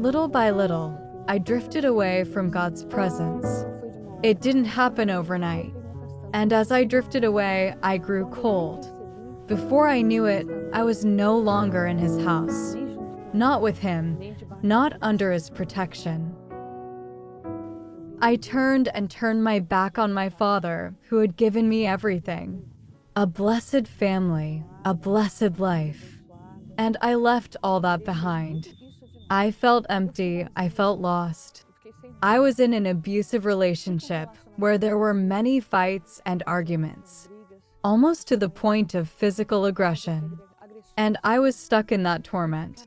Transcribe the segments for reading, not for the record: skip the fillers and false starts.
Little by little, I drifted away from God's presence. It didn't happen overnight. And as I drifted away, I grew cold. Before I knew it, I was no longer in his house. Not with him, not under his protection. I turned my back on my father, who had given me everything. A blessed family, a blessed life. And I left all that behind. I felt empty, I felt lost. I was in an abusive relationship where there were many fights and arguments, almost to the point of physical aggression. And I was stuck in that torment.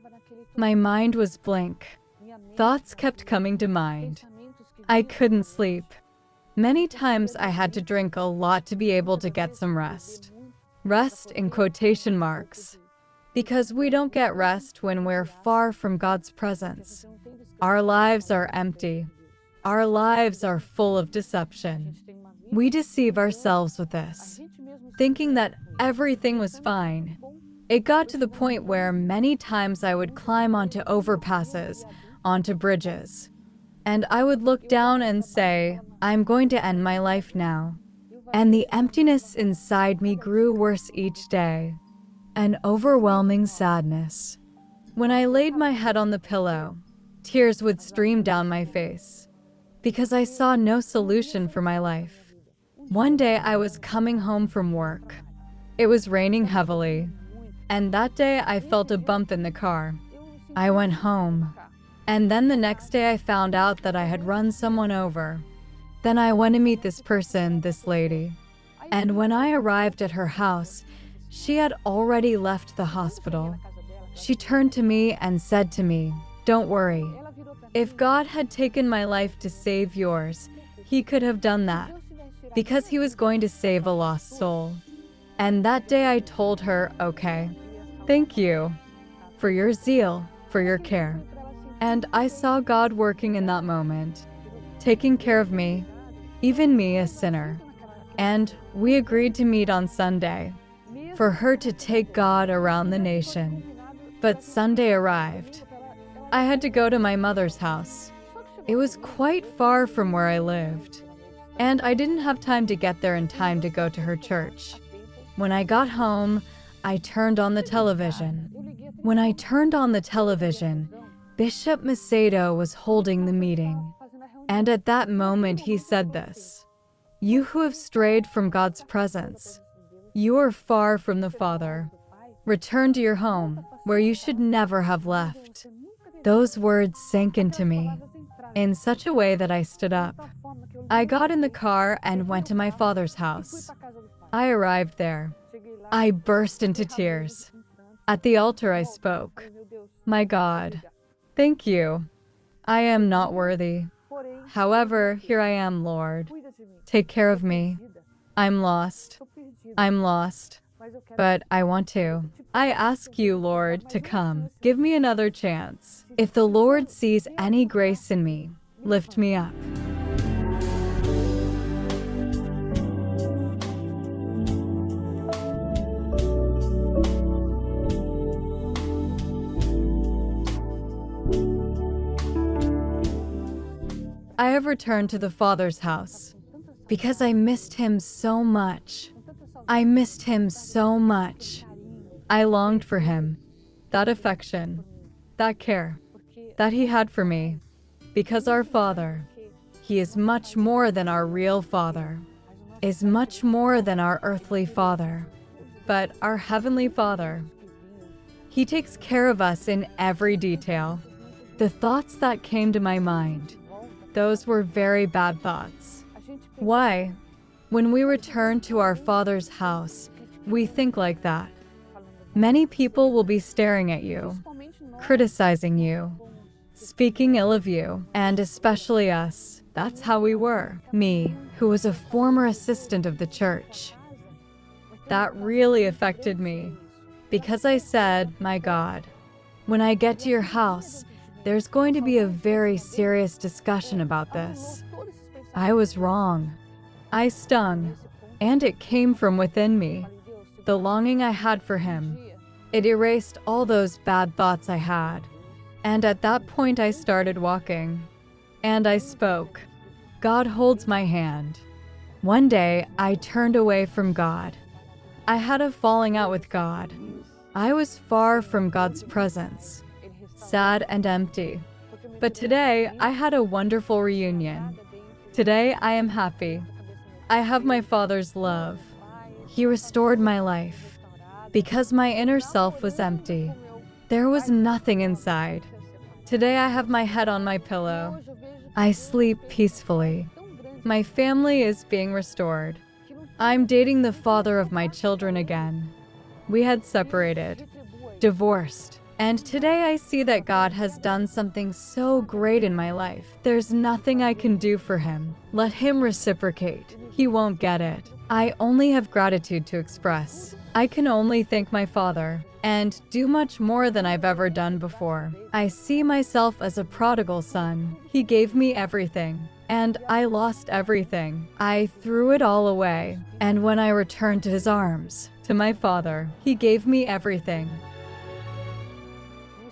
My mind was blank. Thoughts kept coming to mind. I couldn't sleep. Many times I had to drink a lot to be able to get some rest. Rest in quotation marks. Because we don't get rest when we're far from God's presence. Our lives are empty. Our lives are full of deception. We deceive ourselves with this, thinking that everything was fine. It got to the point where many times I would climb onto overpasses, onto bridges, and I would look down and say, I'm going to end my life now. And the emptiness inside me grew worse each day. An overwhelming sadness. When I laid my head on the pillow, tears would stream down my face, because I saw no solution for my life. One day I was coming home from work. It was raining heavily, and that day I felt a bump in the car. I went home, and then the next day I found out that I had run someone over. Then I went to meet this person, this lady, and when I arrived at her house, she had already left the hospital. She turned to me and said to me, "Don't worry. If God had taken my life to save yours, he could have done that, because he was going to save a lost soul." And that day I told her, okay, thank you for your zeal, for your care. And I saw God working in that moment, taking care of me, even me, a sinner. And we agreed to meet on Sunday, for her to take God around the nation. But Sunday arrived. I had to go to my mother's house. It was quite far from where I lived, and I didn't have time to get there in time to go to her church. When I got home, I turned on the television. When I turned on the television, Bishop Macedo was holding the meeting. And at that moment he said this, "You who have strayed from God's presence, you are far from the Father. Return to your home, where you should never have left." Those words sank into me in such a way that I stood up. I got in the car and went to my father's house. I arrived there. I burst into tears. At the altar I spoke, "My God, thank you. I am not worthy. However, here I am, Lord. Take care of me. I'm lost. I'm lost. But I want to. I ask you, Lord, to come. Give me another chance. If the Lord sees any grace in me, lift me up." I have returned to the Father's house because I missed him so much. I missed him so much. I longed for him, that affection, that care, that he had for me, because our Father, he is much more than our real Father, is much more than our earthly Father, but our Heavenly Father. He takes care of us in every detail. The thoughts that came to my mind, those were very bad thoughts. Why? When we return to our Father's house, we think like that. Many people will be staring at you, criticizing you, speaking ill of you, and especially us. That's how we were. Me, who was a former assistant of the church. That really affected me, because I said, "My God, when I get to your house, there's going to be a very serious discussion about this." I was wrong. I stung, and it came from within me. The longing I had for him, it erased all those bad thoughts I had. And at that point I started walking. And I spoke. God holds my hand. One day, I turned away from God. I had a falling out with God. I was far from God's presence, sad and empty. But today, I had a wonderful reunion. Today, I am happy. I have my Father's love. He restored my life. Because my inner self was empty. There was nothing inside. Today, I have my head on my pillow. I sleep peacefully. My family is being restored. I'm dating the father of my children again. We had separated, divorced, and today I see that God has done something so great in my life. There's nothing I can do for him. Let him reciprocate. He won't get it. I only have gratitude to express. I can only thank my Father and do much more than I've ever done before. I see myself as a prodigal son. He gave me everything. And I lost everything. I threw it all away. And when I returned to his arms, to my Father, he gave me everything.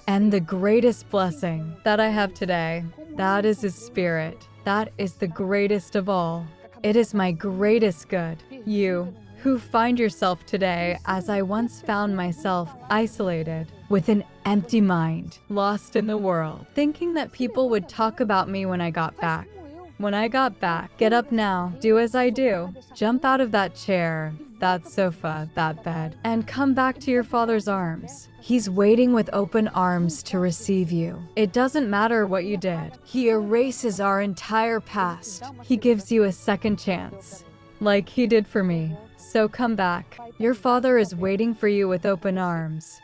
And the greatest blessing that I have today, that is his Spirit. That is the greatest of all. It is my greatest good. You, who find yourself today as I once found myself, isolated, with an empty mind, lost in the world, thinking that people would talk about me when I got back. When I got back, get up now, do as I do. Jump out of that chair, that sofa, that bed, and come back to your Father's arms. He's waiting with open arms to receive you. It doesn't matter what you did. He erases our entire past. He gives you a second chance, like he did for me. So come back. Your Father is waiting for you with open arms.